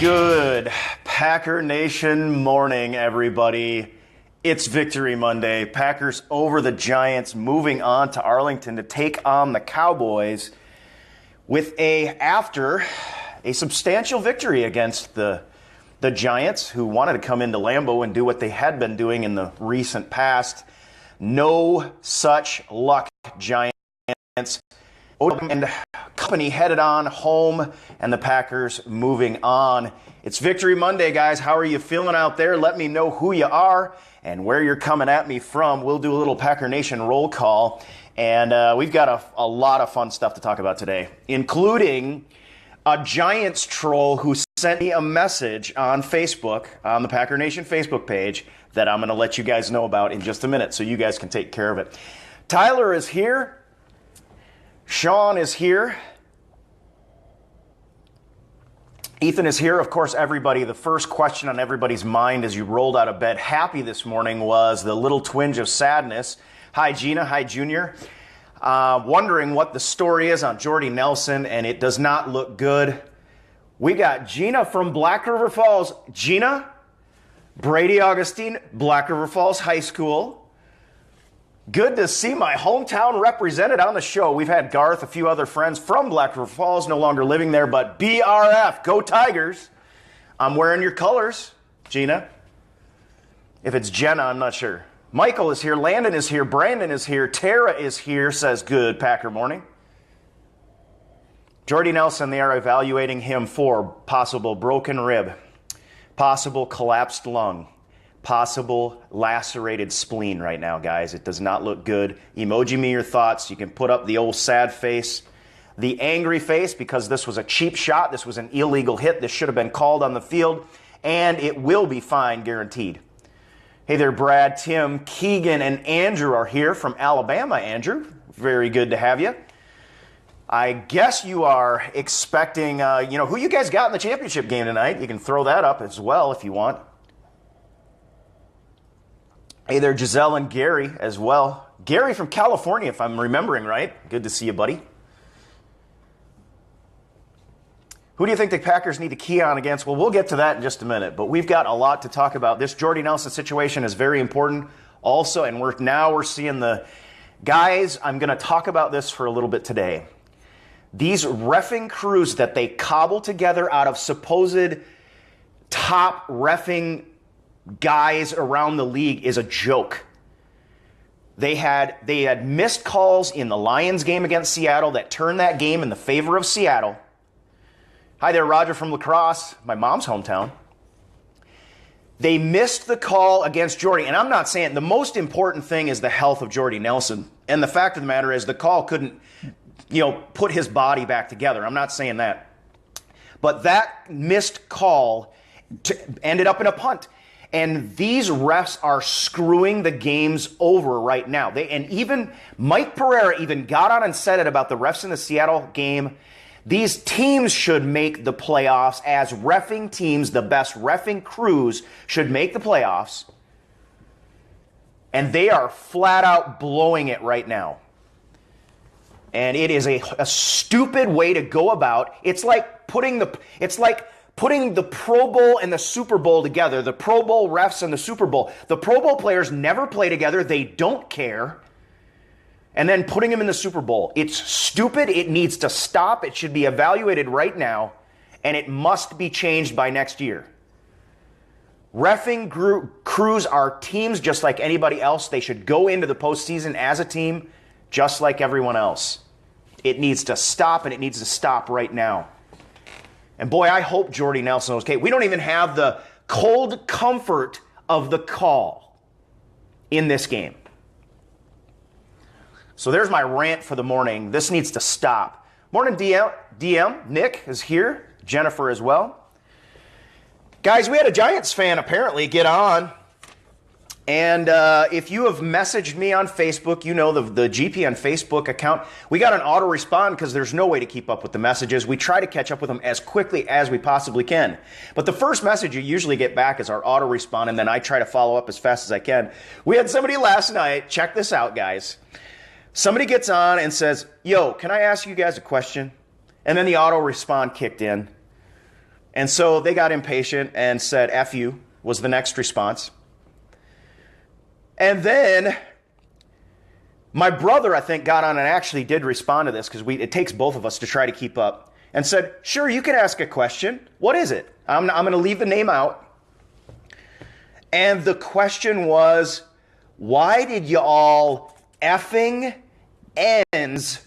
Good Packer Nation morning, everybody. It's Victory Monday. Packers over the Giants, moving on to Arlington to take on the Cowboys after a substantial victory against the Giants, who wanted to come into Lambeau and do what they had been doing in the recent past. No such luck, Giants. And company headed on home, and the Packers moving on. It's Victory Monday, guys. How are you feeling out there? Let me know who you are and where you're coming at me from. We'll do a little Packer Nation roll call, and we've got a lot of fun stuff to talk about today, including a Giants troll who sent me a message on Facebook, on the Packer Nation Facebook page, that I'm going to let you guys know about in just a minute so you guys can take care of it. Tyler is here. Sean is here. Ethan is here. Of course, everybody, the first question on everybody's mind as you rolled out of bed happy this morning was the little twinge of sadness. Hi, Gina. Hi, Junior. Wondering what the story is on Jordy Nelson, and it does not look good. We got Gina from Black River Falls. Gina, Brady Augustine, Black River Falls High School. Good to see my hometown represented on the show. We've had Garth, a few other friends from Black River Falls, no longer living there, but BRF, go Tigers. I'm wearing your colors, Gina. If it's Jenna, I'm not sure. Michael is here, Landon is here, Brandon is here, Tara is here, says good Packer morning. Jordy Nelson, they are evaluating him for possible broken rib, possible collapsed lung, possible lacerated spleen right now, guys. It does not look good. Emoji me your thoughts. You can put up the old sad face, the angry face, because this was a cheap shot. This was an illegal hit. This should have been called on the field, and it will be fine, guaranteed. Hey there, Brad, Tim, Keegan, and Andrew are here from Alabama. Andrew, very good to have you. I guess you are expecting, who you guys got in the championship game tonight. You can throw that up as well if you want. Hey there, Giselle and Gary as well. Gary from California, if I'm remembering right. Good to see you, buddy. Who do you think the Packers need to key on against? Well, we'll get to that in just a minute, but we've got a lot to talk about. This Jordy Nelson situation is very important also, and we're seeing the guys. I'm going to talk about this for a little bit today. These reffing crews that they cobble together out of supposed top reffing guys around the league is a joke. They had missed calls in the Lions game against Seattle that turned that game in the favor of Seattle. Hi there, Roger from La Crosse, my mom's hometown. They missed the call against Jordy, and I'm not saying the most important thing is the health of Jordy Nelson, and the fact of the matter is the call couldn't, put his body back together. I'm not saying that. But that missed call ended up in a punt. And these refs are screwing the games over right now. And even Mike Pereira even got on and said it about the refs in the Seattle game. These teams should make the playoffs as reffing teams. The best reffing crews should make the playoffs. And they are flat out blowing it right now. And it is a stupid way to go about. It's like putting the Pro Bowl and the Super Bowl together, the Pro Bowl refs and the Super Bowl. The Pro Bowl players never play together. They don't care. And then putting them in the Super Bowl. It's stupid. It needs to stop. It should be evaluated right now, and it must be changed by next year. Reffing crews are teams just like anybody else. They should go into the postseason as a team just like everyone else. It needs to stop, and it needs to stop right now. And boy, I hope Jordy Nelson is okay. We don't even have the cold comfort of the call in this game. So there's my rant for the morning. This needs to stop. Morning, DM. Nick is here. Jennifer as well. Guys, we had a Giants fan apparently get on. And if you have messaged me on Facebook, you know the GPN Facebook account, we got an auto respond because there's no way to keep up with the messages. We try to catch up with them as quickly as we possibly can. But the first message you usually get back is our auto respond, and then I try to follow up as fast as I can. We had somebody last night, check this out, guys. Somebody gets on and says, yo, can I ask you guys a question? And then the auto respond kicked in. And so they got impatient and said, F you, was the next response. And then my brother, I think, got on and actually did respond to this, because it takes both of us to try to keep up, and said, sure, you can ask a question. What is it? I'm going to leave the name out. And the question was, why did you all effing ends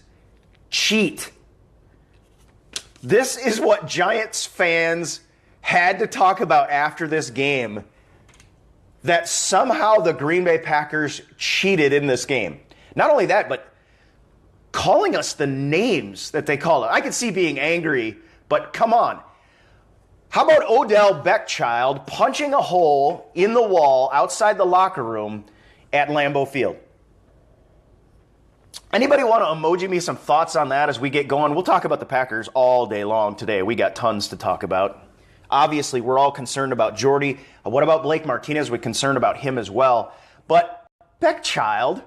cheat? This is what Giants fans had to talk about after this game, that somehow the Green Bay Packers cheated in this game. Not only that, but calling us the names that they call it. I could see being angry, but come on. How about Odell Beckchild punching a hole in the wall outside the locker room at Lambeau Field? Anybody want to emoji me some thoughts on that as we get going? We'll talk about the Packers all day long today. We got tons to talk about. Obviously, we're all concerned about Jordy. What about Blake Martinez? We're concerned about him as well. But Beckchild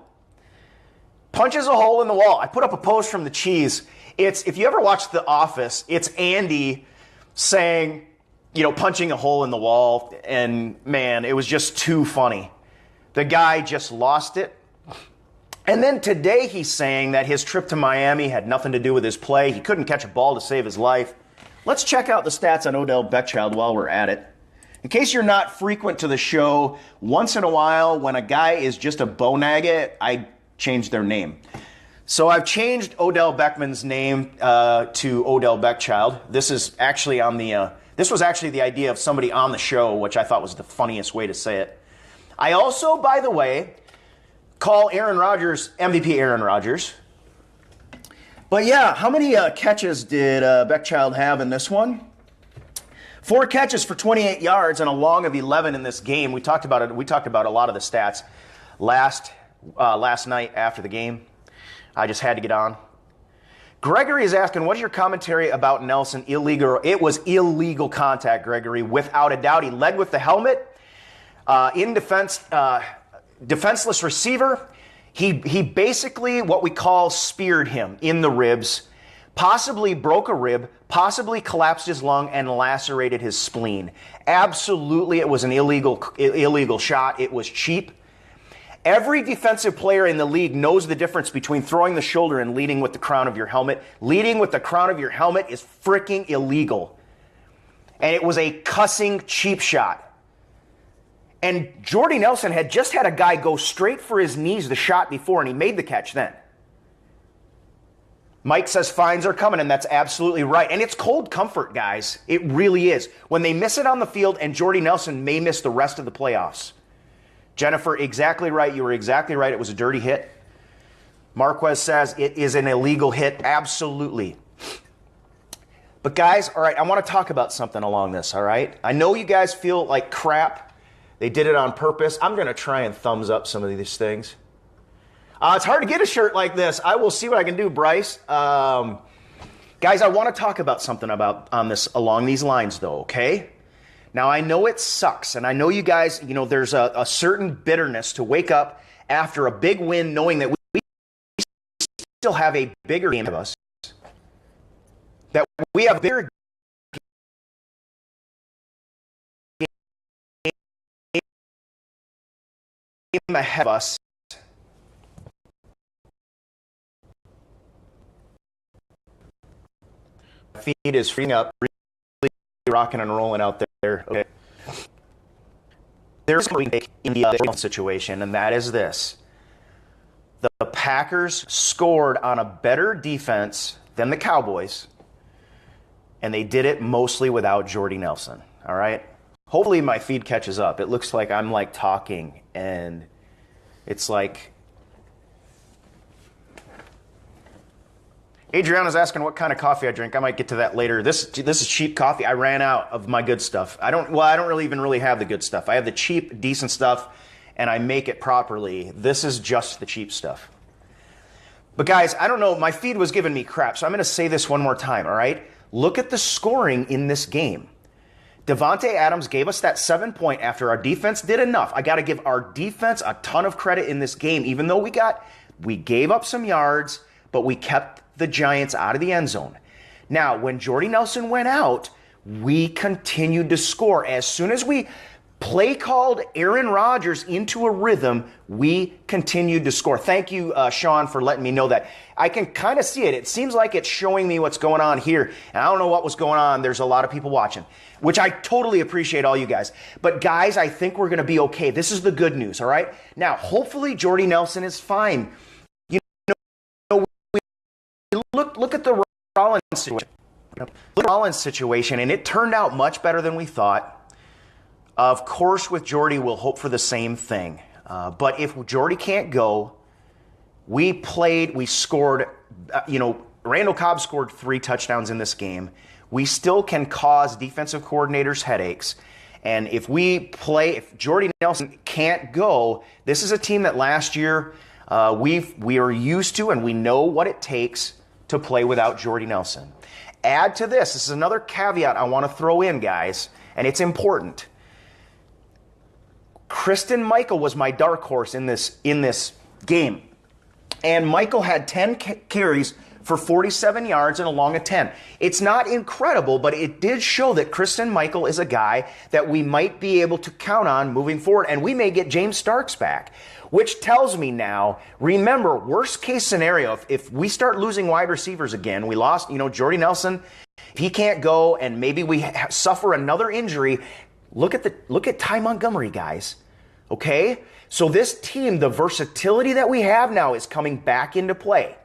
punches a hole in the wall. I put up a post from the Cheese. If you ever watched The Office, it's Andy saying, punching a hole in the wall. And man, it was just too funny. The guy just lost it. And then today he's saying that his trip to Miami had nothing to do with his play. He couldn't catch a ball to save his life. Let's check out the stats on Odell Beckchild while we're at it. In case you're not frequent to the show, once in a while when a guy is just a bownagget, I change their name. So I've changed Odell Beckman's name to Odell Beckchild. This is actually this was actually the idea of somebody on the show, which I thought was the funniest way to say it. I also, by the way, call Aaron Rodgers MVP Aaron Rodgers. But yeah, how many catches did Beckchild have in this one? 4 catches for 28 yards and a long of 11 in this game. We talked about it. We talked about a lot of the stats last night after the game. I just had to get on. Gregory is asking, what is your commentary about Nelson? Illegal? It was illegal contact, Gregory, without a doubt. He led with the helmet in defense. Defenseless receiver, he basically, what we call, speared him in the ribs, possibly broke a rib, possibly collapsed his lung, and lacerated his spleen. Absolutely, it was an illegal shot. It was cheap. Every defensive player in the league knows the difference between throwing the shoulder and leading with the crown of your helmet. Leading with the crown of your helmet is freaking illegal. And it was a cussing cheap shot. And Jordy Nelson had just had a guy go straight for his knees the shot before, and he made the catch then. Mike says fines are coming, and that's absolutely right. And it's cold comfort, guys. It really is. When they miss it on the field, and Jordy Nelson may miss the rest of the playoffs. Jennifer, exactly right. You were exactly right. It was a dirty hit. Marquez says it is an illegal hit. Absolutely. But guys, all right, I want to talk about something along this, all right? I know you guys feel like crap. They did it on purpose. I'm going to try and thumbs up some of these things. It's hard to get a shirt like this. I will see what I can do, Bryce. Guys, I want to talk about something on this along these lines, though, okay? Now, I know it sucks, and I know you guys, there's a certain bitterness to wake up after a big win knowing that we still have a bigger game of us, that we have a bigger game ahead of us. My feed is freeing up, really rocking and rolling out there. Okay. There's going to be in the situation, and that is this. The Packers scored on a better defense than the Cowboys, and they did it mostly without Jordy Nelson. All right? Hopefully my feed catches up. It looks like I'm talking, and it's like Adriana's asking what kind of coffee I drink. I might get to that later. This is cheap coffee. I ran out of my good stuff. I don't really have the good stuff. I have the cheap, decent stuff, and I make it properly. This is just the cheap stuff. But guys, I don't know. My feed was giving me crap, so I'm going to say this one more time, all right? Look at the scoring in this game. Devontae Adams gave us that 7 point after our defense did enough. I got to give our defense a ton of credit in this game, even though we gave up some yards, but we kept the Giants out of the end zone. Now, when Jordy Nelson went out, we continued to score. As soon as we play called Aaron Rodgers into a rhythm, we continued to score. Thank you, Sean, for letting me know that. I can kind of see it. It seems like it's showing me what's going on here. And I don't know what was going on. There's a lot of people watching, which I totally appreciate all you guys. But guys, I think we're going to be okay. This is the good news, all right? Now, hopefully Jordy Nelson is fine. You know, look at the Rollins situation. Look at the Rollins situation, and it turned out much better than we thought. Of course, with Jordy, we'll hope for the same thing. But if Jordy can't go, we scored, Randall Cobb scored 3 touchdowns in this game. We still can cause defensive coordinators headaches. And if Jordy Nelson can't go, this is a team that last year we are used to, and we know what it takes to play without Jordy Nelson. Add to this is another caveat I want to throw in, guys, and it's important. Kristen Michael was my dark horse in this game. And Michael had 10 carries for 47 yards and a long of 10. It's not incredible, but it did show that Kristen Michael is a guy that we might be able to count on moving forward. And we may get James Starks back, which tells me now, remember, worst case scenario, if we start losing wide receivers again, we lost, Jordy Nelson, if he can't go and maybe we suffer another injury, look at Ty Montgomery, guys. Okay? So this team, the versatility that we have now is coming back into play.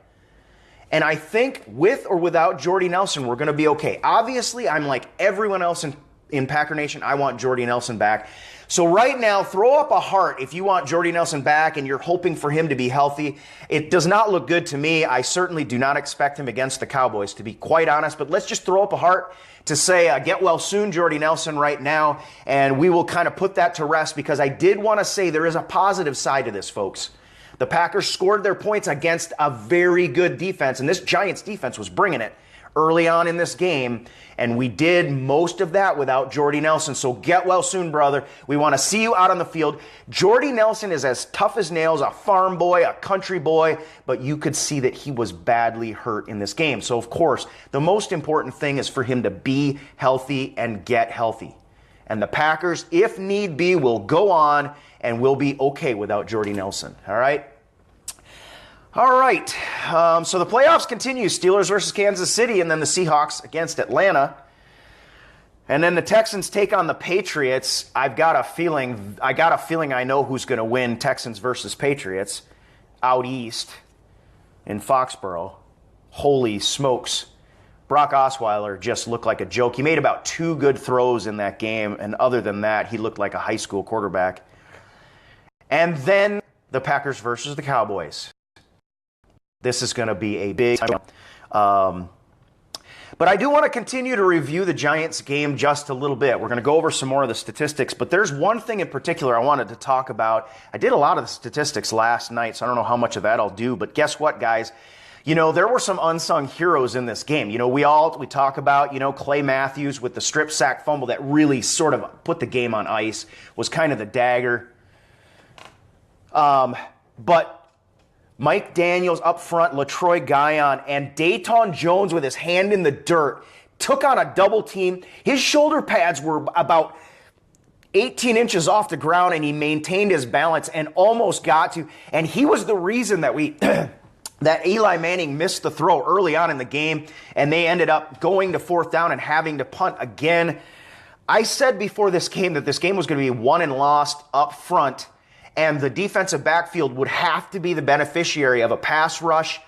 And I think with or without Jordy Nelson, we're going to be okay. Obviously, I'm like everyone else in Packer Nation. I want Jordy Nelson back. So right now, throw up a heart if you want Jordy Nelson back and you're hoping for him to be healthy. It does not look good to me. I certainly do not expect him against the Cowboys, to be quite honest. But let's just throw up a heart to say, get well soon, Jordy Nelson, right now. And we will kind of put that to rest, because I did want to say there is a positive side to this, folks. The Packers scored their points against a very good defense, and this Giants defense was bringing it early on in this game, and we did most of that without Jordy Nelson. So get well soon, brother. We want to see you out on the field. Jordy Nelson is as tough as nails, a farm boy, a country boy, but you could see that he was badly hurt in this game. So, of course, the most important thing is for him to be healthy and get healthy. And the Packers, if need be, will go on and we'll be okay without Jordy Nelson. All right? All right, so the playoffs continue. Steelers versus Kansas City, and then the Seahawks against Atlanta. And then the Texans take on the Patriots. I got a feeling I know who's going to win Texans versus Patriots out east in Foxborough. Holy smokes. Brock Osweiler just looked like a joke. He made about 2 good throws in that game, and other than that, he looked like a high school quarterback. And then the Packers versus the Cowboys. This is going to be a big time. But I do want to continue to review the Giants game just a little bit. We're going to go over some more of the statistics, but there's one thing in particular I wanted to talk about. I did a lot of the statistics last night, so I don't know how much of that I'll do, but guess what, guys? There were some unsung heroes in this game. We talk about, Clay Matthews with the strip sack fumble that really sort of put the game on ice, was kind of the dagger. But Mike Daniels up front, LaTroy Guion, and Dayton Jones with his hand in the dirt took on a double team. His shoulder pads were about 18 inches off the ground, and he maintained his balance and almost got to. And he was the reason that that Eli Manning missed the throw early on in the game, and they ended up going to 4th down and having to punt again. I said before this game that this game was going to be won and lost up front, and the defensive backfield would have to be the beneficiary of a pass rush.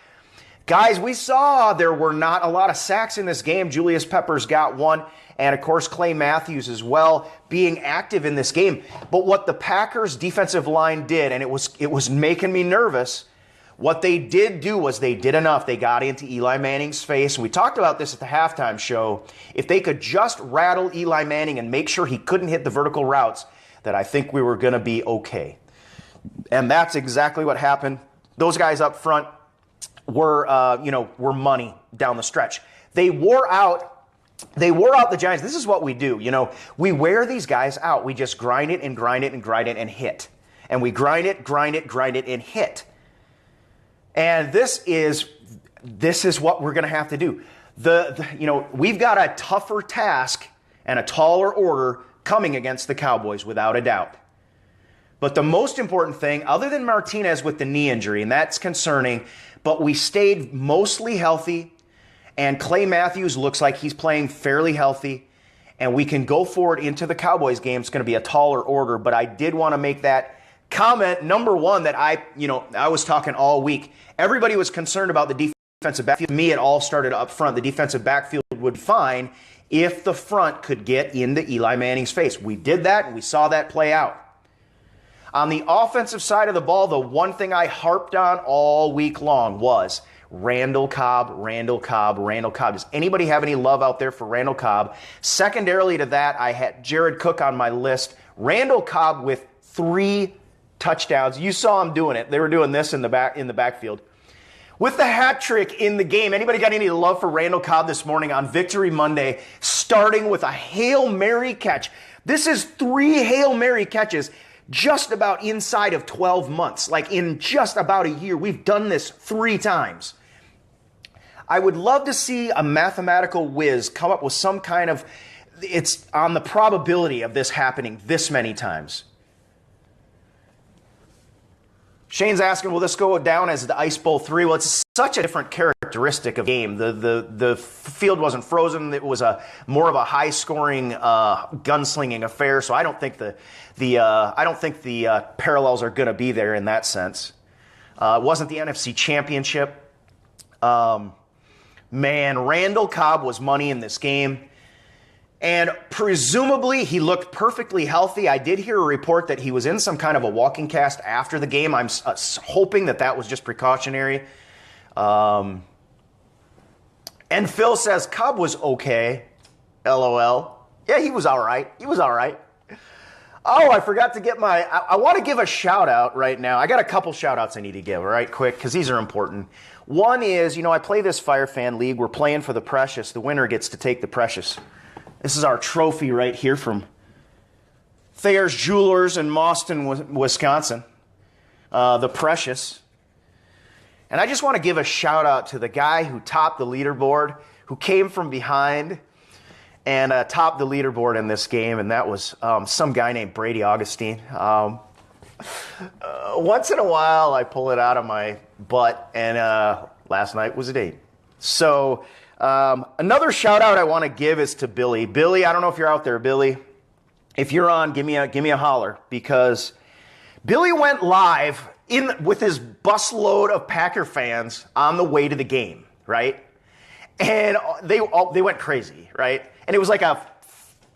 Guys, we saw there were not a lot of sacks in this game. Julius Peppers got 1, and of course Clay Matthews as well being active in this game. But what the Packers defensive line did, and it was making me nervous, what they did do was they did enough. They got into Eli Manning's face, and we talked about this at the halftime show. If they could just rattle Eli Manning and make sure he couldn't hit the vertical routes, that I think we were going to be okay. And that's exactly what happened. Those guys up front were money down the stretch. They wore out the Giants. This is what we do. We wear these guys out. We just grind it and grind it and grind it and hit. And we grind it, and hit. And this is what we're going to have to do. We've got a tougher task and a taller order coming against the Cowboys, without a doubt. But the most important thing, other than Martinez with the knee injury, and that's concerning, but we stayed mostly healthy, and Clay Matthews looks like he's playing fairly healthy, and we can go forward into the Cowboys game. It's going to be a taller order, but I did want to make that comment, number one, that I was talking all week. Everybody was concerned about the defensive backfield. To me, it all started up front. The defensive backfield would be fine if the front could get into Eli Manning's face. We did that, and we saw that play out. On the offensive side of the ball, the one thing I harped on all week long was Randall Cobb, Randall Cobb, Randall Cobb. Does anybody have any love out there for Randall Cobb? Secondarily to that, I had Jared Cook on my list. Randall Cobb with 3 touchdowns. You saw him doing it. They were doing this in the backfield. With the hat trick in the game, anybody got any love for Randall Cobb this morning on Victory Monday, starting with a Hail Mary catch? This is 3 Hail Mary catches just about inside of 12 months, like in just about a year. We've done this 3 times. I would love to see a mathematical whiz come up with some kind of, it's on the probability of this happening this many times. Shane's asking, will this go down as the Ice Bowl 3? Well, it's such a different characteristic of game. The field wasn't frozen. It was more of a high-scoring, gunslinging affair. So I don't think the parallels are going to be there in that sense. It wasn't the NFC Championship. Man, Randall Cobb was money in this game. And presumably, he looked perfectly healthy. I did hear a report that he was in some kind of a walking cast after the game. I'm hoping that was just precautionary. And Phil says, Cobb was okay. LOL. Yeah, he was all right. He was all right. Oh, I forgot to get I want to give a shout out right now. I got a couple shout outs I need to give, all right, quick, because these are important. One is, I play this Fire Fan League. We're playing for the Precious. The winner gets to take the Precious. This is our trophy right here from Thayer's Jewelers in Mauston, Wisconsin. The Precious. And I just want to give a shout out to the guy who topped the leaderboard, who came from behind and topped the leaderboard in this game, and that was some guy named Brady Augustine. Once in a while, I pull it out of my butt, and last night was a date. So another shout out I want to give is to Billy. Billy, I don't know if you're out there, Billy. If you're on, give me a holler, because Billy went live with his busload of Packer fans on the way to the game, right? And they went crazy, right? And it was like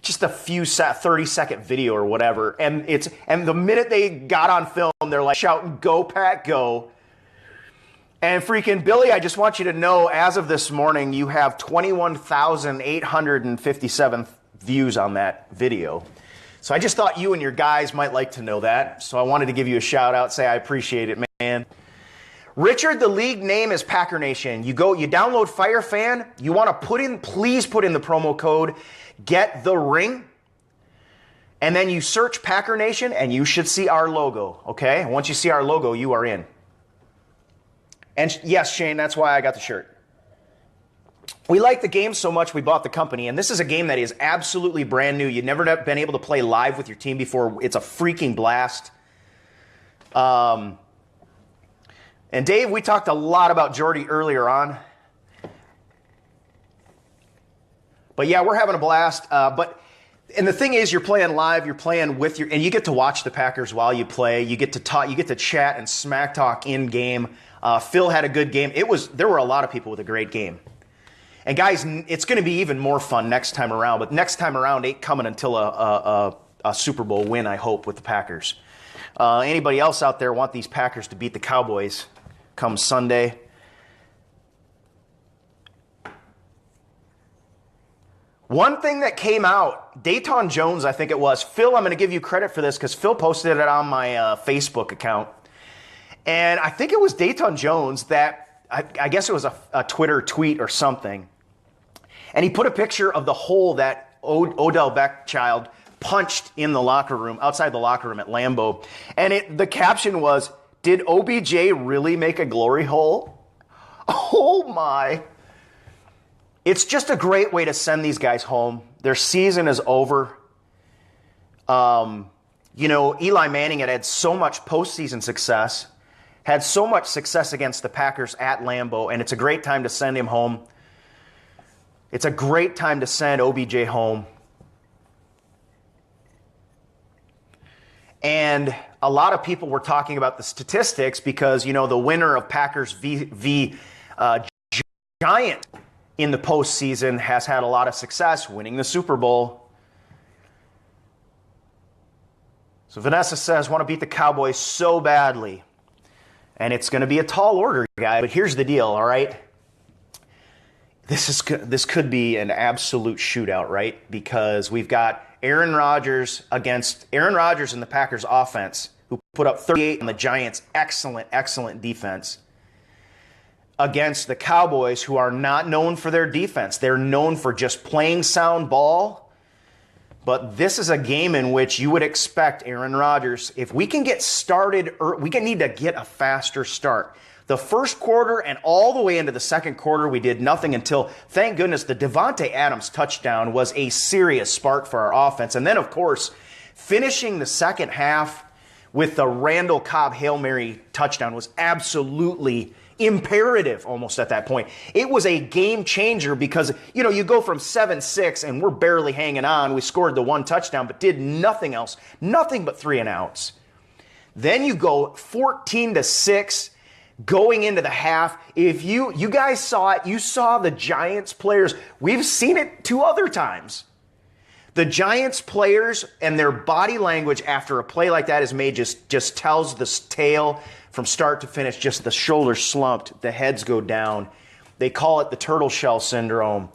just a few 30-second video or whatever. And the minute they got on film, they're like shouting, "Go Pack, go!" And freaking Billy, I just want you to know, as of this morning, you have 21,857 views on that video. So I just thought you and your guys might like to know that. So I wanted to give you a shout out, say I appreciate it, man. Richard, the league name is Packer Nation. You download Fire Fan. You want to please put in the promo code Get the Ring. And then you search Packer Nation and you should see our logo, okay? Once you see our logo, you are in. And yes, Shane, that's why I got the shirt. We like the game so much we bought the company, and this is a game that is absolutely brand new. You've never been able to play live with your team before. It's a freaking blast. And Dave, we talked a lot about Jordy earlier on. But yeah, we're having a blast. And the thing is, you're playing live, you're playing with and you get to watch the Packers while you play. You get to talk, you get to chat and smack talk in game. Phil had a good game. There were a lot of people with a great game. And guys, it's going to be even more fun next time around. But next time around ain't coming until a Super Bowl win, I hope, with the Packers. Anybody else out there want these Packers to beat the Cowboys come Sunday? One thing that came out, Dayton Jones, I think it was. Phil, I'm going to give you credit for this because Phil posted it on my Facebook account. And I think it was Dayton Jones that, I guess it was a Twitter tweet or something. And he put a picture of the hole that Odell Beckham punched in the locker room, outside the locker room at Lambeau. And the caption was, "Did OBJ really make a glory hole?" Oh my. It's just a great way to send these guys home. Their season is over. Eli Manning had so much postseason success, had so much success against the Packers at Lambeau, and it's a great time to send him home. It's a great time to send OBJ home. And a lot of people were talking about the statistics because, the winner of Packers v. Giant in the postseason has had a lot of success winning the Super Bowl. So Vanessa says, want to beat the Cowboys so badly. And it's going to be a tall order, guy. But here's the deal, all right? This could be an absolute shootout, right? Because we've got Aaron Rodgers and the Packers offense, who put up 38 on the Giants' excellent defense, against the Cowboys, who are not known for their defense. They're known for just playing sound ball. But this is a game in which you would expect Aaron Rodgers, if we can get started, we need to get a faster start. The first quarter and all the way into the second quarter, we did nothing until, thank goodness, the Devontae Adams touchdown was a serious spark for our offense. And then, of course, finishing the second half with the Randall Cobb Hail Mary touchdown was absolutely imperative almost at that point. It was a game changer because, you go from 7-6 and we're barely hanging on. We scored the one touchdown but did nothing else, nothing but 3 and outs. Then you go 14-6 going into the half. If you guys saw it, you saw the Giants players. We've seen it 2 other times. The Giants players and their body language after a play like that is made just tells this tale from start to finish. Just the shoulders slumped, the heads go down. They call it the turtle shell syndrome.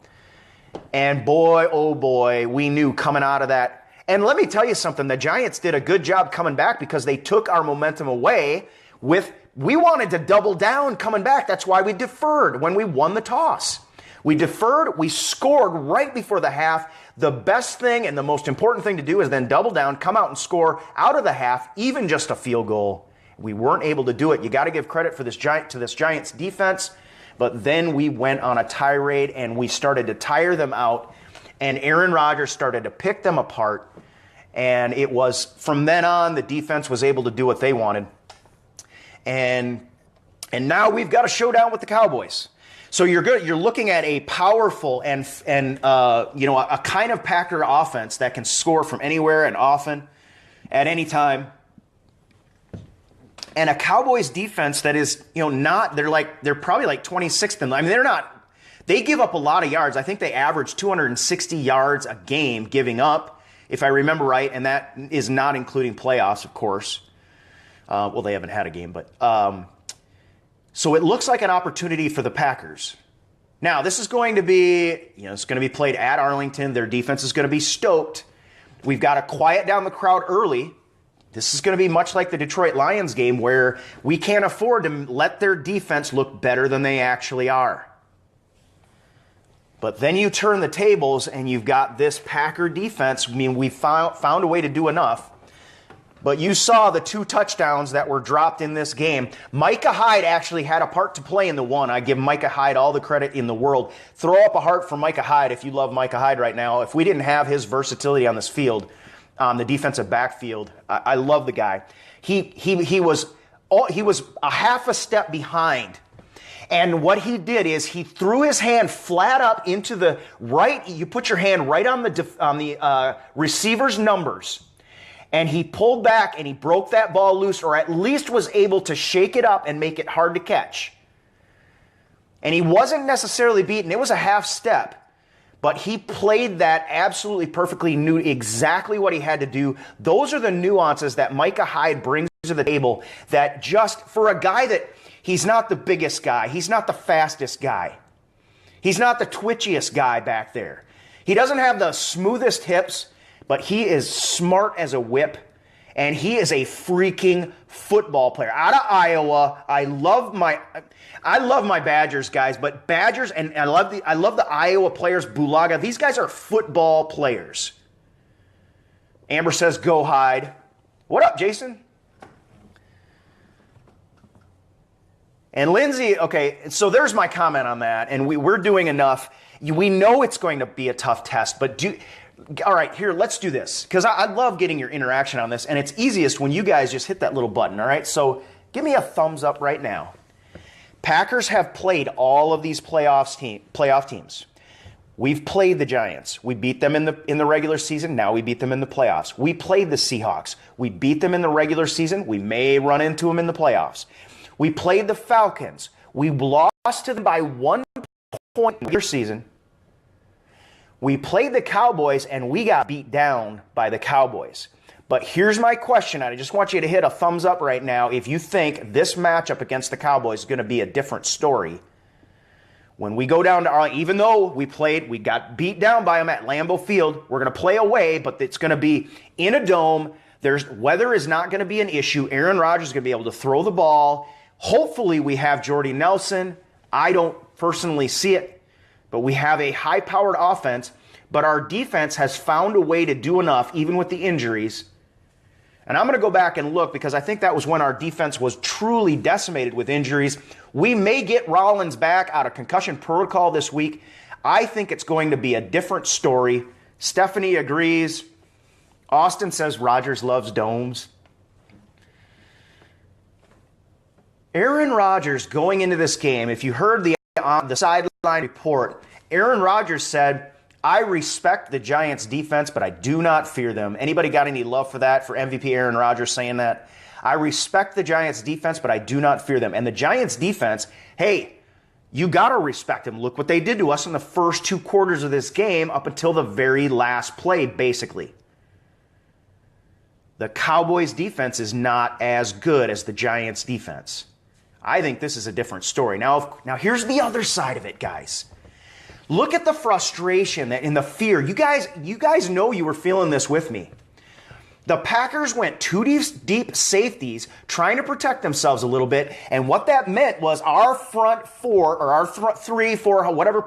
And boy, oh boy, we knew coming out of that. And let me tell you something, the Giants did a good job coming back because they took our momentum away we wanted to double down coming back. That's why we deferred when we won the toss. We deferred, we scored right before the half. The best thing and the most important thing to do is then double down, come out and score out of the half, even just a field goal. We weren't able to do it. You got to give credit for this Giants defense. But then we went on a tirade and we started to tire them out. And Aaron Rodgers started to pick them apart. And it was from then on, the defense was able to do what they wanted. And now we've got a showdown with the Cowboys. So you're looking at a powerful and a kind of Packer offense that can score from anywhere and often at any time. And a Cowboys defense that is, they're probably like 26th in. I mean, they give up a lot of yards. I think they average 260 yards a game giving up, if I remember right, and that is not including playoffs, of course. Well, they haven't had a game, but so it looks like an opportunity for the Packers. Now, this is going to be, it's going to be played at Arlington. Their defense is going to be stoked. We've got to quiet down the crowd early. This is going to be much like the Detroit Lions game where we can't afford to let their defense look better than they actually are. But then you turn the tables and you've got this Packer defense. I mean, we found a way to do enough. But you saw the 2 touchdowns that were dropped in this game. Micah Hyde actually had a part to play in the one. I give Micah Hyde all the credit in the world. Throw up a heart for Micah Hyde if you love Micah Hyde right now. If we didn't have his versatility on this field, on the defensive backfield, I love the guy. He was a half a step behind. And what he did is he threw his hand flat up into the right. You put your hand right on the receiver's numbers. And he pulled back and he broke that ball loose, or at least was able to shake it up and make it hard to catch. And he wasn't necessarily beaten. It was a half step. But he played that absolutely perfectly, knew exactly what he had to do. Those are the nuances that Micah Hyde brings to the table that just for a guy that he's not the biggest guy. He's not the fastest guy. He's not the twitchiest guy back there. He doesn't have the smoothest hips. But he is smart as a whip, and he is a freaking football player. Out of Iowa, I love my Badgers guys, but Badgers and I love the Iowa players, Bulaga. These guys are football players. Amber says, "Go Hyde." What up, Jason? And Lindsay, okay, so there's my comment on that, and we're doing enough. We know it's going to be a tough test, but all right, here, let's do this, because I love getting your interaction on this, and it's easiest when you guys just hit that little button, all right? So give me a thumbs up right now. Packers have played all of these playoff teams. We've played the Giants. We beat them in the regular season. Now we beat them in the playoffs. We played the Seahawks. We beat them in the regular season. We may run into them in the playoffs. We played the Falcons. We lost to them by 1 point in the season. We played the Cowboys, and we got beat down by the Cowboys. But here's my question, and I just want you to hit a thumbs up right now if you think this matchup against the Cowboys is going to be a different story. When we go down to Arlington, even though we got beat down by them at Lambeau Field, we're going to play away, but it's going to be in a dome. Weather is not going to be an issue. Aaron Rodgers is going to be able to throw the ball. Hopefully we have Jordy Nelson. I don't personally see it, but we have a high-powered offense. But our defense has found a way to do enough, even with the injuries. And I'm going to go back and look, because I think that was when our defense was truly decimated with injuries. We may get Rollins back out of concussion protocol this week. I think it's going to be a different story. Stephanie agrees. Austin says Rodgers loves domes. Aaron Rodgers going into this game, if you heard the sideline report, Aaron Rodgers said, I respect the Giants' defense, but I do not fear them. Anybody got any love for that, for MVP Aaron Rodgers saying that? I respect the Giants' defense, but I do not fear them. And the Giants' defense, hey, you got to respect them. Look what they did to us in the first 2 quarters of this game up until the very last play, basically. The Cowboys' defense is not as good as the Giants' defense. I think this is a different story. Now here's the other side of it, guys. Look at the frustration and the fear. You guys know you were feeling this with me. The Packers went 2 deep safeties trying to protect themselves a little bit, and what that meant was our front 4 or our 3, 4, whatever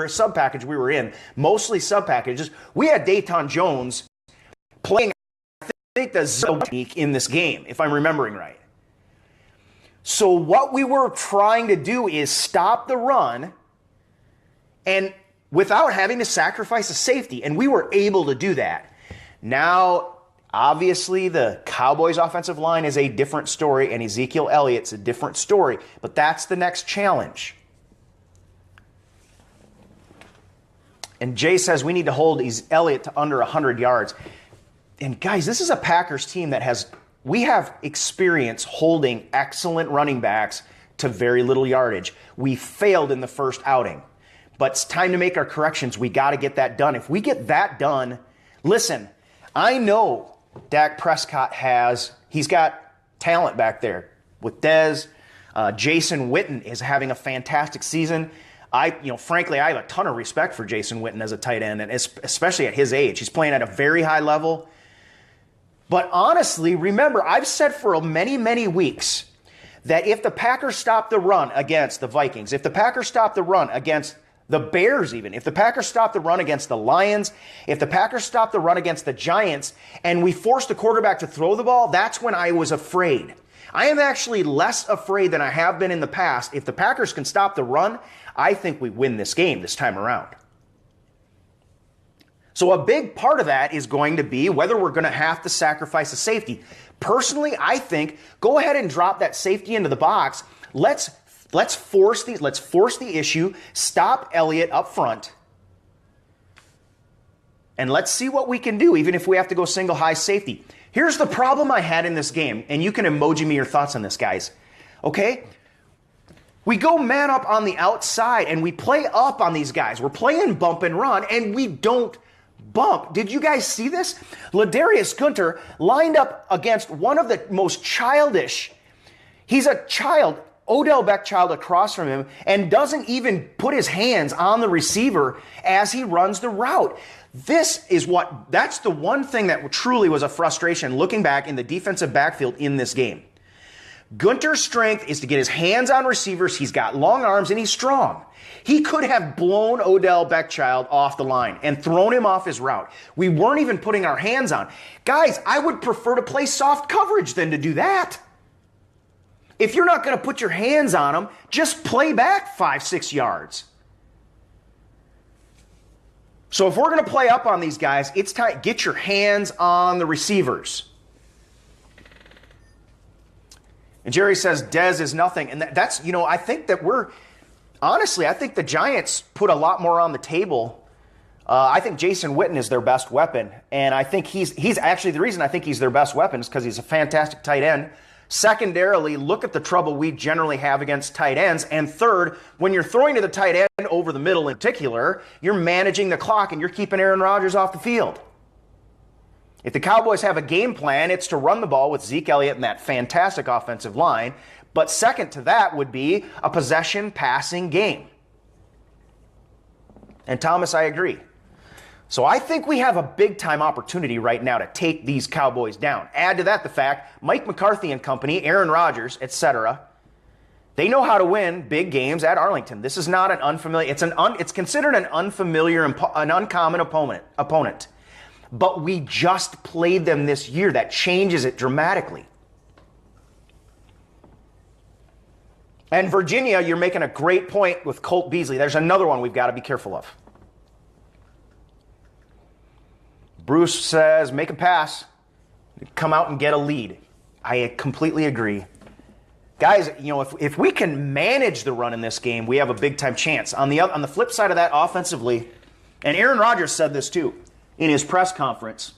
sub-package we were in, mostly sub-packages, we had Dayton Jones playing, I think, the zone technique in this game, if I'm remembering right. So what we were trying to do is stop the run and without having to sacrifice a safety, and we were able to do that. Now, obviously, the Cowboys' offensive line is a different story, and Ezekiel Elliott's a different story, but that's the next challenge. And Jay says we need to hold Elliott to under 100 yards. And guys, this is a Packers team we have experience holding excellent running backs to very little yardage. We failed in the first outing. But it's time to make our corrections. We got to get that done. If we get that done, listen, I know Dak Prescott he's got talent back there with Dez. Jason Witten is having a fantastic season. Frankly, I have a ton of respect for Jason Witten as a tight end, and especially at his age. He's playing at a very high level. But honestly, remember, I've said for many, many weeks that if the Packers stop the run against the Vikings, if the Packers stop the run against the Bears even, if the Packers stop the run against the Lions, if the Packers stop the run against the Giants, and we force the quarterback to throw the ball, that's when I was afraid. I am actually less afraid than I have been in the past. If the Packers can stop the run, I think we win this game this time around. So a big part of that is going to be whether we're going to have to sacrifice a safety. Personally, I think go ahead and drop that safety into the box. Let's force the issue, stop Elliott up front, and let's see what we can do, even if we have to go single high safety. Here's the problem I had in this game, and you can emoji me your thoughts on this, guys. Okay? We go man up on the outside, and we play up on these guys. We're playing bump and run, and we don't bump. Did you guys see this? Ladarius Gunter lined up against one of the most childish. He's a child. Odell Beckchild across from him, and doesn't even put his hands on the receiver as he runs the route. That's the one thing that truly was a frustration looking back in the defensive backfield in this game. Gunter's strength is to get his hands on receivers. He's got long arms and he's strong. He could have blown Odell Beckchild off the line and thrown him off his route. We weren't even putting our hands on. Guys, I would prefer to play soft coverage than to do that. If you're not going to put your hands on them, just play back 5-6 yards. So if we're going to play up on these guys, it's time, get your hands on the receivers. And Jerry says Dez is nothing. And that's, I think that I think the Giants put a lot more on the table. I think Jason Witten is their best weapon. And I think he's actually, the reason I think he's their best weapon is because he's a fantastic tight end. Secondarily, look at the trouble we generally have against tight ends. And third, when you're throwing to the tight end over the middle in particular, you're managing the clock and you're keeping Aaron Rodgers off the field. If the Cowboys have a game plan, it's to run the ball with Zeke Elliott and that fantastic offensive line. But second to that would be a possession passing game. And Thomas, I agree. So I think we have a big-time opportunity right now to take these Cowboys down. Add to that the fact Mike McCarthy and company, Aaron Rodgers, etc., they know how to win big games at Arlington. This is not an unfamiliar. It's considered an unfamiliar, an uncommon opponent. But we just played them this year. That changes it dramatically. And Virginia, you're making a great point with Colt Beasley. There's another one we've got to be careful of. Bruce says, make a pass, come out and get a lead. I completely agree. Guys, if we can manage the run in this game, we have a big-time chance. On the flip side of that, offensively, and Aaron Rodgers said this too in his press conference,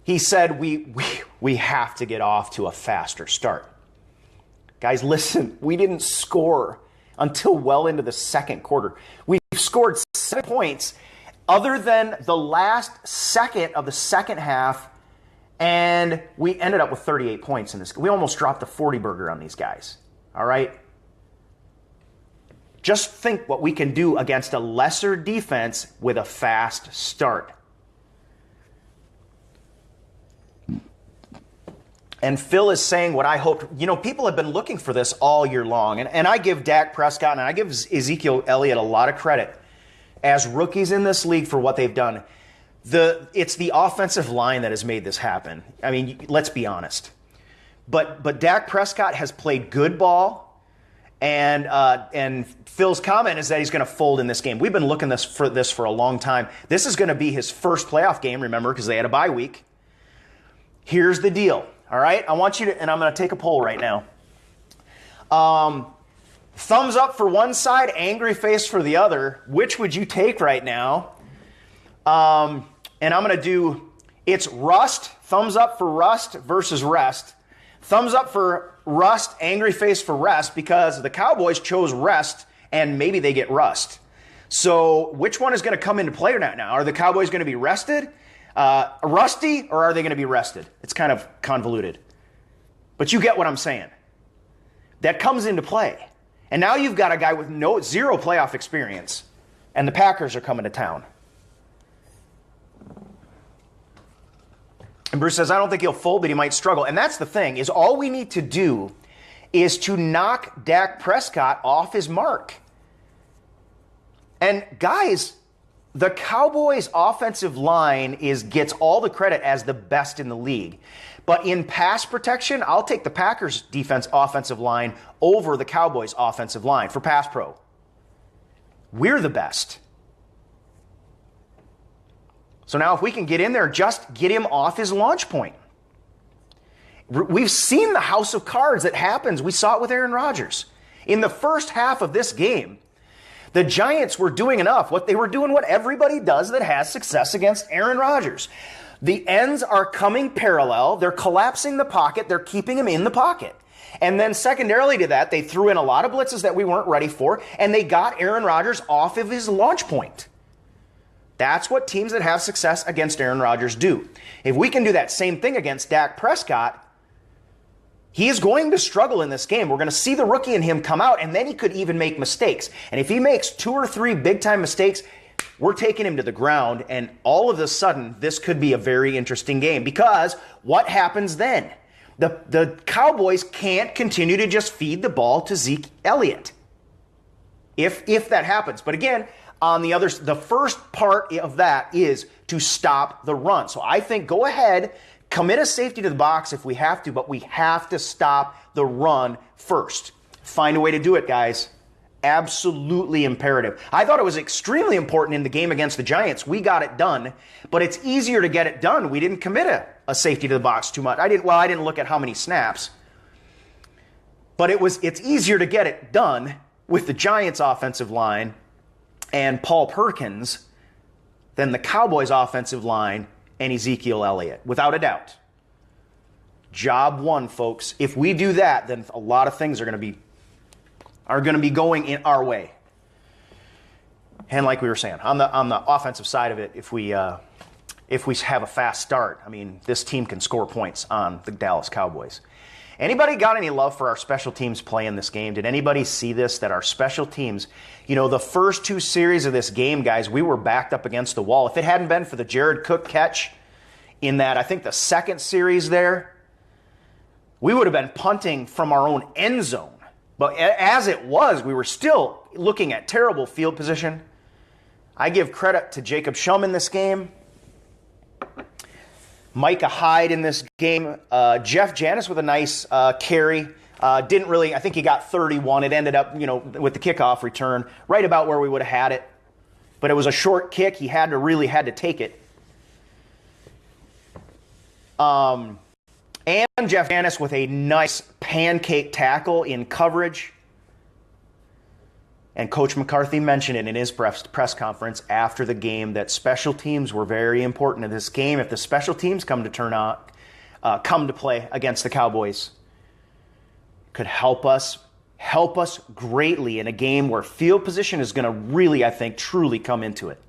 he said we have to get off to a faster start. Guys, listen, we didn't score until well into the second quarter. We've scored 7 points other than the last second of the second half, and we ended up with 38 points in this. We almost dropped a 40-burger on these guys, all right? Just think what we can do against a lesser defense with a fast start. And Phil is saying what I hoped. People have been looking for this all year long, and I give Dak Prescott and I give Ezekiel Elliott a lot of credit as rookies in this league for what they've done. It's the offensive line that has made this happen. I mean, let's be honest. But Dak Prescott has played good ball, and Phil's comment is that he's going to fold in this game. We've been looking for this for a long time. This is going to be his first playoff game, remember, because they had a bye week. Here's the deal, all right? I want you to, and I'm going to take a poll right now. Thumbs up for one side, angry face for the other. Which would you take right now? And I'm going to do, it's Rust, thumbs up for Rust versus Rest. Thumbs up for Rust, angry face for Rest, because the Cowboys chose Rest and maybe they get Rust. So which one is going to come into play now? Are the Cowboys going to be rested, rusty, or are they going to be rested? It's kind of convoluted. But you get what I'm saying. That comes into play. And now you've got a guy with zero playoff experience, and the Packers are coming to town. And Bruce says, I don't think he'll fold, but he might struggle. And that's the thing, is all we need to do is to knock Dak Prescott off his mark. And guys, the Cowboys' offensive line gets all the credit as the best in the league. But in pass protection, I'll take the Packers' offensive line over the Cowboys' offensive line for pass pro. We're the best. So now if we can get in there, just get him off his launch point. We've seen the house of cards that happens. We saw it with Aaron Rodgers. In the first half of this game, the Giants were doing enough. They were doing what everybody does that has success against Aaron Rodgers. The ends are coming parallel. They're collapsing the pocket. They're keeping him in the pocket. And then secondarily to that, they threw in a lot of blitzes that we weren't ready for, and they got Aaron Rodgers off of his launch point. That's what teams that have success against Aaron Rodgers do. If we can do that same thing against Dak Prescott, he is going to struggle in this game. We're going to see the rookie in him come out, and then he could even make mistakes. And if he makes 2 or 3 big-time mistakes, we're taking him to the ground, and all of a sudden, this could be a very interesting game. Because what happens then? The Cowboys can't continue to just feed the ball to Zeke Elliott. If that happens. But again, the first part of that is to stop the run. So I think go ahead, commit a safety to the box if we have to, but we have to stop the run first. Find a way to do it, guys. Absolutely imperative. I thought it was extremely important in the game against the Giants. We got it done, but it's easier to get it done. We didn't commit a safety to the box too much. I didn't look at how many snaps, but it's easier to get it done with the Giants offensive line and Paul Perkins than the Cowboys offensive line and Ezekiel Elliott, without a doubt. Job one, folks. If we do that, then a lot of things are going to be going in our way. And like we were saying, on the offensive side of it, if we have a fast start, I mean, this team can score points on the Dallas Cowboys. Anybody got any love for our special teams play in this game? Did anybody see this, that our special teams, the first two series of this game, guys, we were backed up against the wall. If it hadn't been for the Jared Cook catch in that, I think the second series there, we would have been punting from our own end zone. But as it was, we were still looking at terrible field position. I give credit to Jacob Shum in this game. Micah Hyde in this game. Jeff Janis with a nice carry. Didn't really, I think he got 31. It ended up, with the kickoff return, right about where we would have had it. But it was a short kick. He had to take it. And Jeff Janis with a nice pancake tackle in coverage. And Coach McCarthy mentioned it in his press conference after the game that special teams were very important in this game. If the special teams come to play against the Cowboys, could help us greatly in a game where field position is going to really, I think, truly come into it.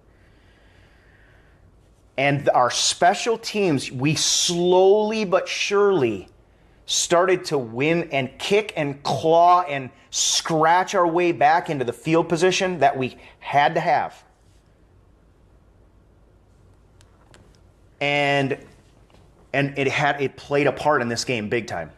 And our special teams, we slowly but surely started to win and kick and claw and scratch our way back into the field position that we had to have. And it played a part in this game big time.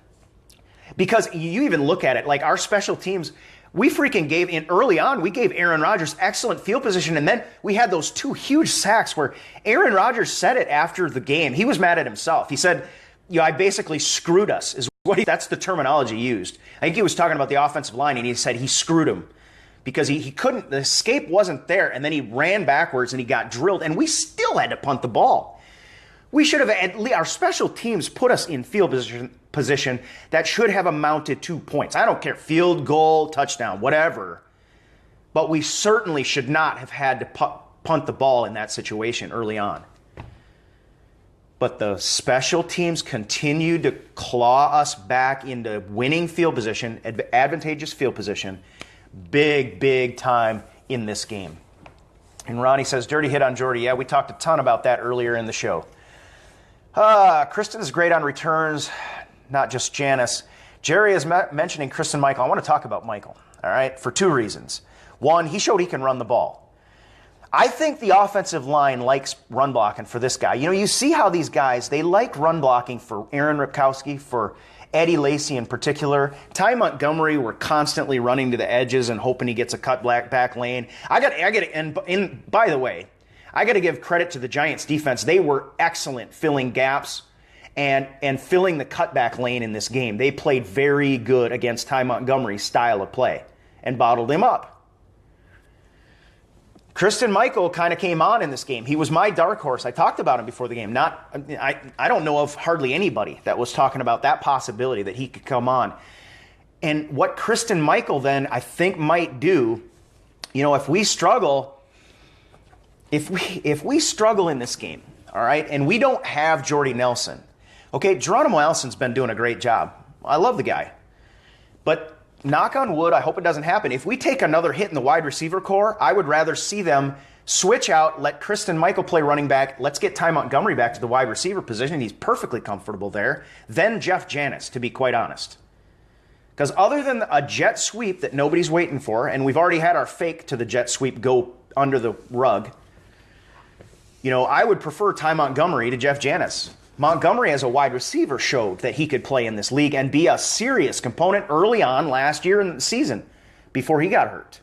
Because you even look at it, like our special teams, we freaking we gave Aaron Rodgers excellent field position, and then we had those two huge sacks where Aaron Rodgers said it after the game. He was mad at himself. He said, I basically screwed us, that's the terminology used. I think he was talking about the offensive line, and he said he screwed him because he couldn't, the escape wasn't there, and then he ran backwards and he got drilled, and we still had to punt the ball. We should have, our special teams put us in field position that should have amounted to points. I don't care, field goal, touchdown, whatever. But we certainly should not have had to punt the ball in that situation early on. But the special teams continued to claw us back into winning field position, advantageous field position, big time in this game. And Ronnie says, dirty hit on Jordy. Yeah, we talked a ton about that earlier in the show. Kristen is great on returns, not just Janice. Jerry is mentioning Kristen Michael. I want to talk about Michael, all right, for two reasons. One, he showed he can run the ball. I think the offensive line likes run blocking for this guy. You see how these guys, they like run blocking for Aaron Ripkowski, for Eddie Lacy in particular. Ty Montgomery, we're constantly running to the edges and hoping he gets a cut back lane. And by the way, I got to give credit to the Giants defense. They were excellent filling gaps and filling the cutback lane in this game. They played very good against Ty Montgomery's style of play and bottled him up. Kristen Michael kind of came on in this game. He was my dark horse. I talked about him before the game. I don't know of hardly anybody that was talking about that possibility that he could come on. And what Kristen Michael then I think might do, if we struggle in this game, all right, and we don't have Jordy Nelson, okay, Geronimo Allison's been doing a great job. I love the guy. But knock on wood, I hope it doesn't happen. If we take another hit in the wide receiver core, I would rather see them switch out, let Kristen Michael play running back, let's get Ty Montgomery back to the wide receiver position. He's perfectly comfortable there. Then Jeff Janis, to be quite honest. Because other than a jet sweep that nobody's waiting for, and we've already had our fake to the jet sweep go under the rug, I would prefer Ty Montgomery to Jeff Janis. Montgomery as a wide receiver showed that he could play in this league and be a serious component early on last year in the season before he got hurt.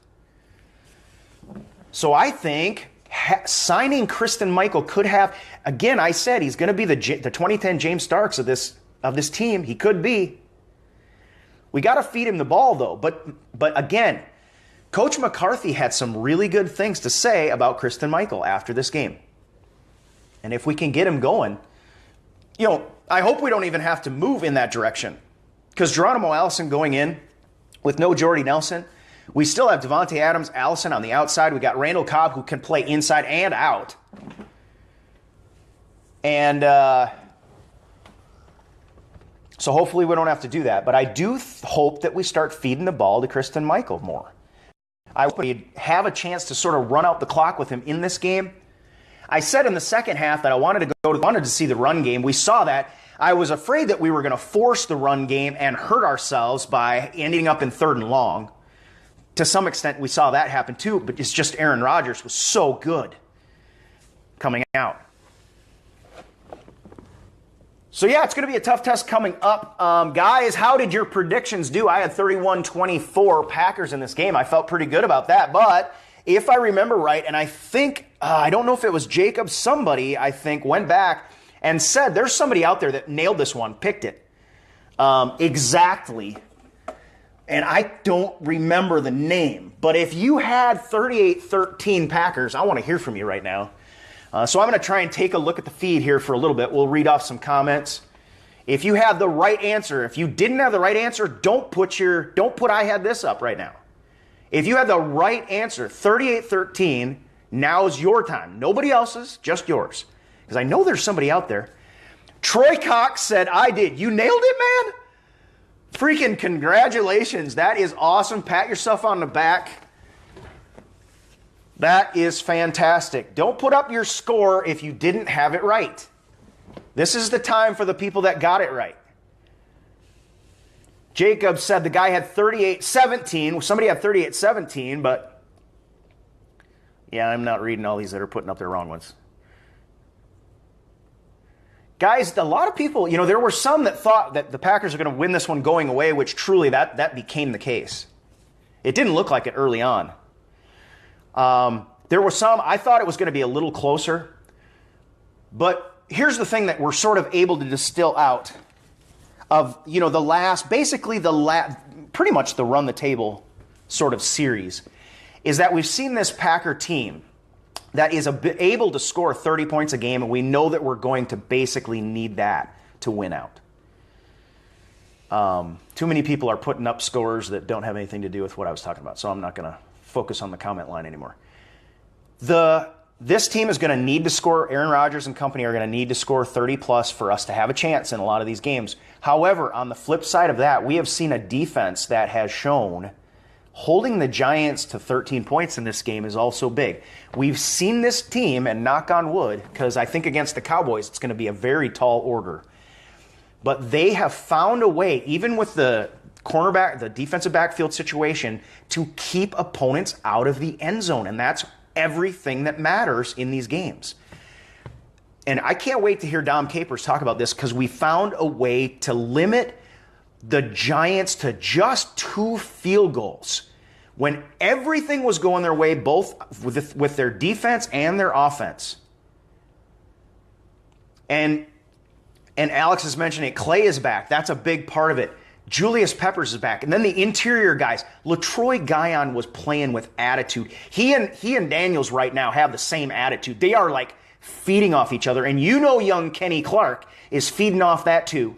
So I think signing Kristen Michael could have, again, I said he's going to be the 2010 James Starks of this team. He could be. We got to feed him the ball, though. But again, Coach McCarthy had some really good things to say about Kristen Michael after this game. And if we can get him going, I hope we don't even have to move in that direction. Because Geronimo Allison going in with no Jordy Nelson, we still have Devontae Adams, Allison on the outside. We got Randall Cobb who can play inside and out. And so hopefully we don't have to do that. But I do hope that we start feeding the ball to Kristen Michael more. I hope we'd have a chance to sort of run out the clock with him in this game. I said in the second half that I wanted to see the run game. We saw that. I was afraid that we were going to force the run game and hurt ourselves by ending up in 3rd and long. To some extent, we saw that happen too, but it's just Aaron Rodgers was so good coming out. So yeah, it's going to be a tough test coming up. Guys, how did your predictions do? I had 31-24 Packers in this game. I felt pretty good about that. But if I remember right, and I think, I don't know if it was Jacob, somebody, I think, went back and said, there's somebody out there that nailed this one, picked it exactly. And I don't remember the name. But if you had 38-13 Packers, I want to hear from you right now. So I'm going to try and take a look at the feed here for a little bit. We'll read off some comments. If you have the right answer, if you didn't have the right answer, don't put I had this up right now. If you had the right answer, 38-13, now's your time. Nobody else's, just yours. Because I know there's somebody out there. Troy Cox said, I did. You nailed it, man. Freaking congratulations. That is awesome. Pat yourself on the back. That is fantastic. Don't put up your score if you didn't have it right. This is the time for the people that got it right. Jacob said the guy had 38-17. Somebody had 38-17, but yeah, I'm not reading all these that are putting up their wrong ones. Guys, a lot of people, there were some that thought that the Packers are going to win this one going away, which truly that became the case. It didn't look like it early on. There were some, I thought it was going to be a little closer. But here's the thing that we're sort of able to distill out of, pretty much the run the table sort of series, is that we've seen this Packer team that is able to score 30 points a game, and we know that we're going to basically need that to win out. Too many people are putting up scores that don't have anything to do with what I was talking about, so I'm not going to focus on the comment line anymore. This team is going to need to score, Aaron Rodgers and company are going to need to score 30 plus for us to have a chance in a lot of these games. However, on the flip side of that, we have seen a defense that has shown holding the Giants to 13 points in this game is also big. We've seen this team, and knock on wood, because I think against the Cowboys it's going to be a very tall order. But they have found a way, even with the defensive backfield situation, to keep opponents out of the end zone. And that's everything that matters in these games. And I can't wait to hear Dom Capers talk about this, because we found a way to limit the Giants to just 2 field goals when everything was going their way, both with their defense and their offense. And Alex is mentioning Clay is back. That's a big part of it. Julius Peppers is back. And then the interior guys. LaTroy Guion was playing with attitude. He and Daniels right now have the same attitude. They are like feeding off each other. And young Kenny Clark is feeding off that too.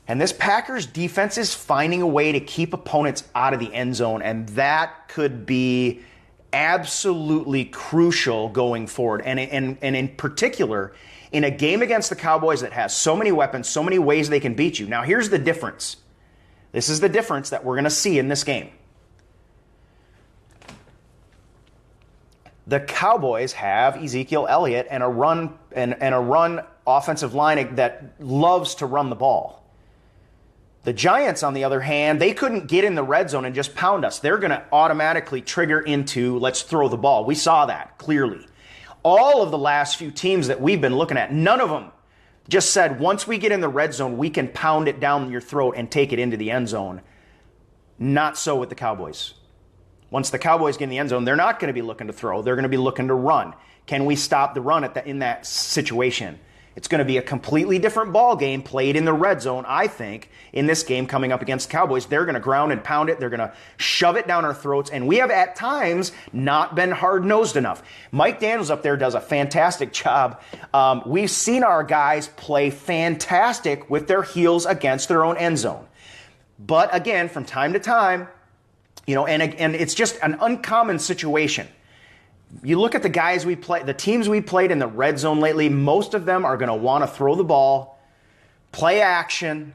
And this Packers defense is finding a way to keep opponents out of the end zone. And that could be absolutely crucial going forward. And in particular, in a game against the Cowboys that has so many weapons, so many ways they can beat you. Now, here's the difference. This is the difference that we're going to see in this game. The Cowboys have Ezekiel Elliott and a run offensive line that loves to run the ball. The Giants, on the other hand, they couldn't get in the red zone and just pound us. They're going to automatically trigger into let's throw the ball. We saw that clearly. All of the last few teams that we've been looking at, none of them just said, once we get in the red zone, we can pound it down your throat and take it into the end zone. Not so with the Cowboys. Once the Cowboys get in the end zone, they're not going to be looking to throw. They're going to be looking to run. Can we stop the run in that situation? It's going to be a completely different ball game played in the red zone, I think, in this game coming up against the Cowboys. They're going to ground and pound it. They're going to shove it down our throats, and we have at times not been hard-nosed enough. Mike Daniels up there does a fantastic job. We've seen our guys play fantastic with their heels against their own end zone. But again, from time to time, and it's just an uncommon situation. You look at the guys we play, the teams we played in the red zone lately, most of them are going to want to throw the ball, play action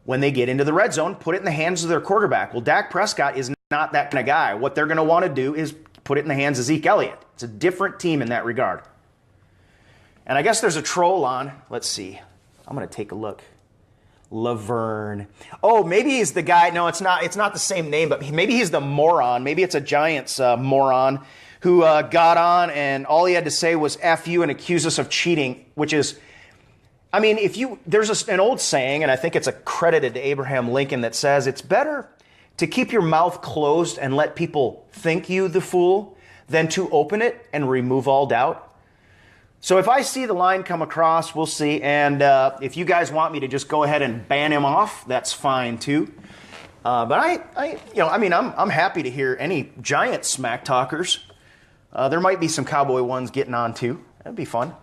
when they get into the red zone, put it in the hands of their quarterback. Well, Dak Prescott is not that kind of guy. What they're going to want to do is put it in the hands of Zeke Elliott. It's a different team in that regard. And I guess there's a troll on. Let's see. I'm going to take a look. Laverne. Oh, maybe he's the guy. No, it's not the same name, but maybe he's the moron. Maybe it's a Giants moron who got on and all he had to say was F you and accuse us of cheating, which is, I mean, there's an old saying, and I think it's accredited to Abraham Lincoln, that says it's better to keep your mouth closed and let people think you the fool than to open it and remove all doubt. So if I see the line come across, we'll see. And if you guys want me to just go ahead and ban him off, that's fine too. But I'm happy to hear any Giant smack talkers. There might be some Cowboy ones getting on too. That'd be fun.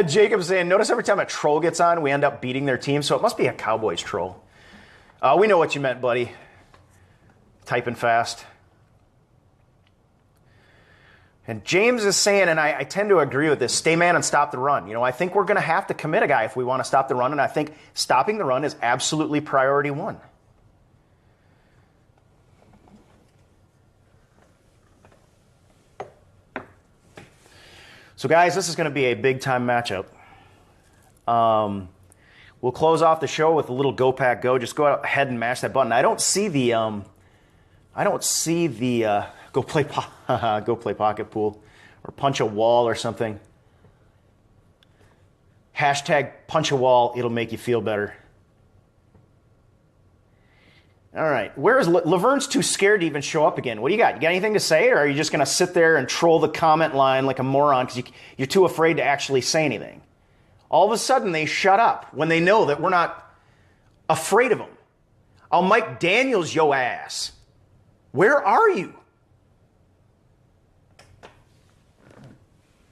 Jacob's saying, notice every time a troll gets on, we end up beating their team, so it must be a Cowboys troll. We know what you meant, buddy. Typing fast. And James is saying, and I tend to agree with this, stay man and stop the run. I think we're going to have to commit a guy if we want to stop the run, and I think stopping the run is absolutely priority one. So, guys, this is going to be a big-time matchup. We'll close off the show with a little Go Pack Go. Just go ahead and mash that button. I don't see the go play pocket pool or punch a wall or something. Hashtag punch a wall. It'll make you feel better. All right. Where is Laverne's too scared to even show up again? What do you got? You got anything to say, or are you just going to sit there and troll the comment line like a moron because you're too afraid to actually say anything? All of a sudden, they shut up when they know that we're not afraid of them. I'll Mike Daniels yo ass. Where are you?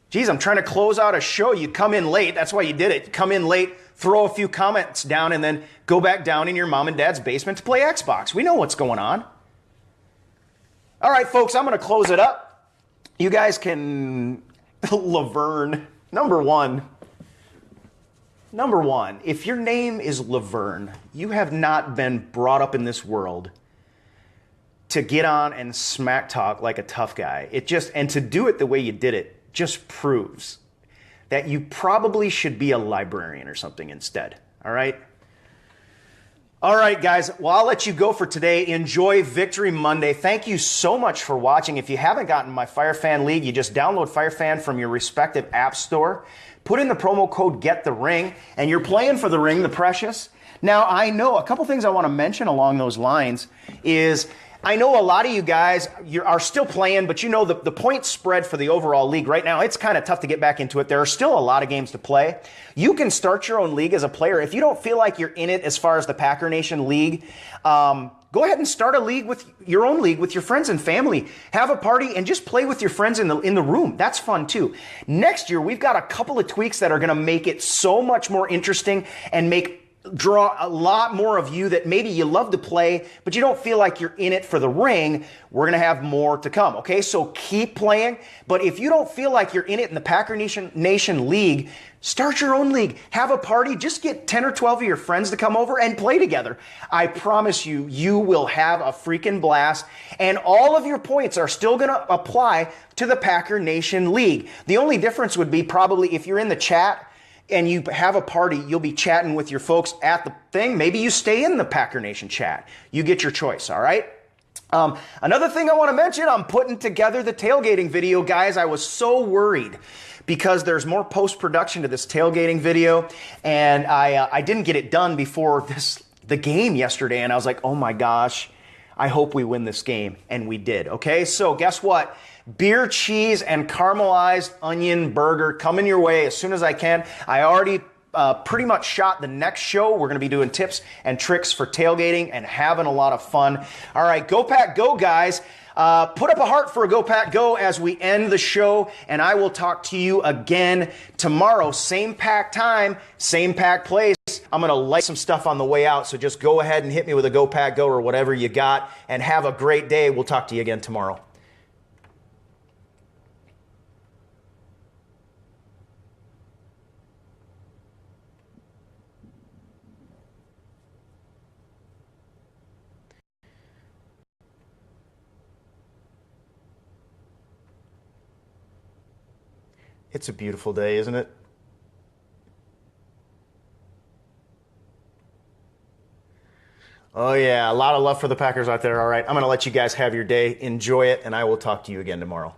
Geez, I'm trying to close out a show. You come in late. That's why you did it. Come in late, throw a few comments down, and then go back down in your mom and dad's basement to play Xbox. We know what's going on. All right, folks, I'm going to close it up. You guys can... Laverne. Number one, if your name is Laverne, you have not been brought up in this world to get on and smack talk like a tough guy. And to do it the way you did it just proves that you probably should be a librarian or something instead. All right? All right, guys. Well, I'll let you go for today. Enjoy Victory Monday. Thank you so much for watching. If you haven't gotten my FireFan League, you just download FireFan from your respective app store. Put in the promo code GETTHERING, and you're playing for the ring, the precious. Now, I know a couple things I want to mention along those lines is... I know a lot of you guys are still playing, but the point spread for the overall league right now, it's kind of tough to get back into it. There are still a lot of games to play. You can start your own league as a player. If you don't feel like you're in it as far as the Packer Nation League, go ahead and start a league with your own league with your friends and family. Have a party and just play with your friends in the room. That's fun too. Next year, we've got a couple of tweaks that are going to make it so much more interesting and draw a lot more of you that maybe you love to play, but you don't feel like you're in it for the ring. We're going to have more to come, okay? So keep playing, but if you don't feel like you're in it in the Packer Nation League, start your own league. Have a party. Just get 10 or 12 of your friends to come over and play together. I promise you, you will have a freaking blast, and all of your points are still going to apply to the Packer Nation League. The only difference would be probably if you're in the chat and you have a party, you'll be chatting with your folks at the thing. Maybe you stay in the Packer Nation chat. You get your choice, all right? Another thing I want to mention, I'm putting together the tailgating video. Guys, I was so worried because there's more post-production to this tailgating video, and I didn't get it done before the game yesterday, and I was like, oh my gosh, I hope we win this game, and we did. Okay, so guess what? Beer, cheese, and caramelized onion burger coming your way as soon as I can. I already pretty much shot the next show. We're going to be doing tips and tricks for tailgating and having a lot of fun. All right, go Pack Go, guys. Put up a heart for a Go Pack Go as we end the show, and I will talk to you again tomorrow. Same pack time, same pack place. I'm going to light some stuff on the way out, so just go ahead and hit me with a Go Pack Go or whatever you got, and have a great day. We'll talk to you again tomorrow. It's a beautiful day, isn't it? Oh, yeah, a lot of love for the Packers out there. All right, I'm going to let you guys have your day. Enjoy it, and I will talk to you again tomorrow.